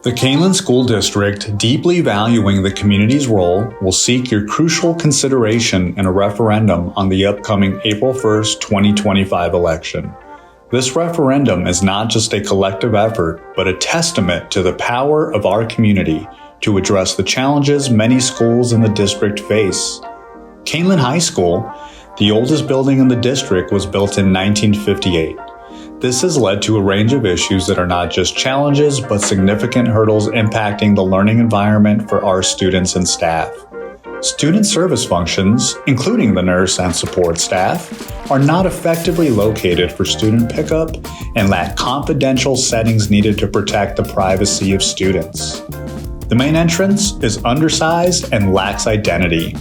The Kaneland School District, deeply valuing the community's role, will seek your crucial consideration in a referendum on the upcoming April 1st, 2025 election. This referendum is not just a collective effort, but a testament to the power of our community to address the challenges many schools in the district face. Kaneland High School, the oldest building in the district, was built in 1958. This has led to a range of issues that are not just challenges, but significant hurdles impacting the learning environment for our students and staff. Student service functions, including the nurse and support staff, are not effectively located for student pickup and lack confidential settings needed to protect the privacy of students. The main entrance is undersized and lacks identity,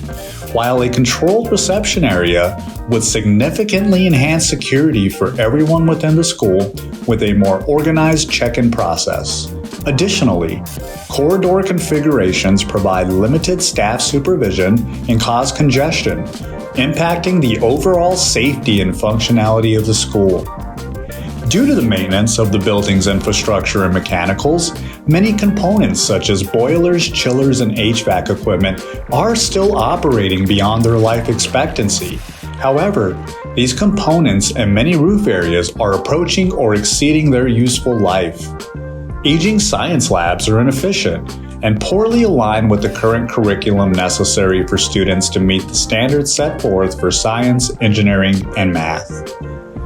while a controlled reception area would significantly enhance security for everyone within the school with a more organized check-in process. Additionally, corridor configurations provide limited staff supervision and cause congestion, impacting the overall safety and functionality of the school. Due to the maintenance of the building's infrastructure and mechanicals, many components such as boilers, chillers, and HVAC equipment are still operating beyond their life expectancy. However, these components and many roof areas are approaching or exceeding their useful life. Aging science labs are inefficient and poorly aligned with the current curriculum necessary for students to meet the standards set forth for science, engineering, and math.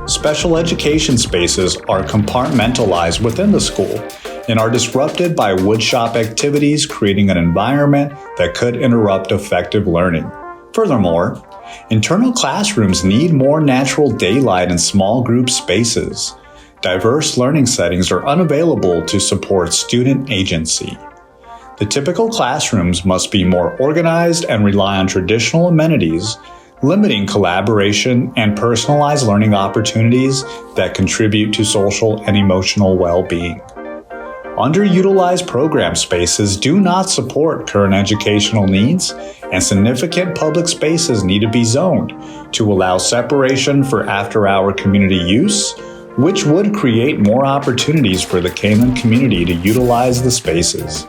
Special education spaces are compartmentalized within the school and are disrupted by woodshop activities, creating an environment that could interrupt effective learning. Furthermore, internal classrooms need more natural daylight and small group spaces. Diverse learning settings are unavailable to support student agency. The typical classrooms must be more organized and rely on traditional amenities, limiting collaboration and personalized learning opportunities that contribute to social and emotional well-being. Underutilized program spaces do not support current educational needs, and significant public spaces need to be zoned to allow separation for after-hour community use, which would create more opportunities for the Kaneland community to utilize the spaces.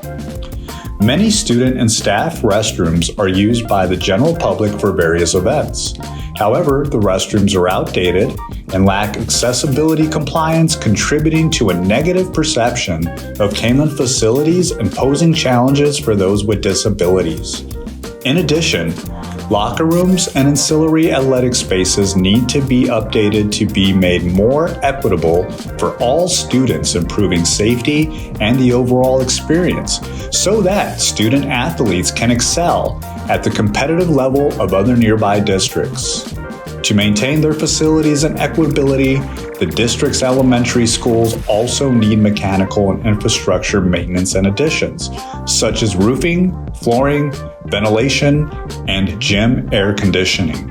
Many student and staff restrooms are used by the general public for various events. However, the restrooms are outdated and lack accessibility compliance, contributing to a negative perception of Kaneland facilities and posing challenges for those with disabilities. In addition, locker rooms and ancillary athletic spaces need to be updated to be made more equitable for all students, improving safety and the overall experience so that student athletes can excel at the competitive level of other nearby districts. To maintain their facilities and equitability, the district's elementary schools also need mechanical and infrastructure maintenance and additions, such as roofing, flooring, ventilation, and gym air conditioning.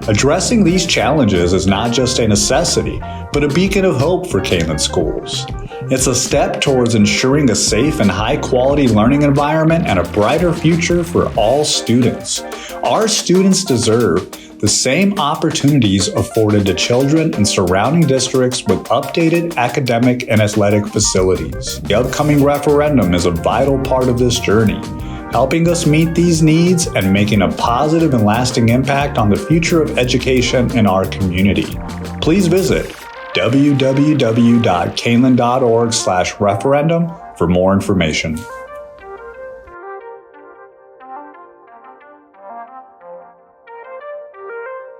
Addressing these challenges is not just a necessity, but a beacon of hope for Kaneland schools. It's a step towards ensuring a safe and high-quality learning environment and a brighter future for all students. Our students deserve the same opportunities afforded to children in surrounding districts with updated academic and athletic facilities. The upcoming referendum is a vital part of this journey, helping us meet these needs and making a positive and lasting impact on the future of education in our community. Please visit www.kaneland.org/referendum for more information.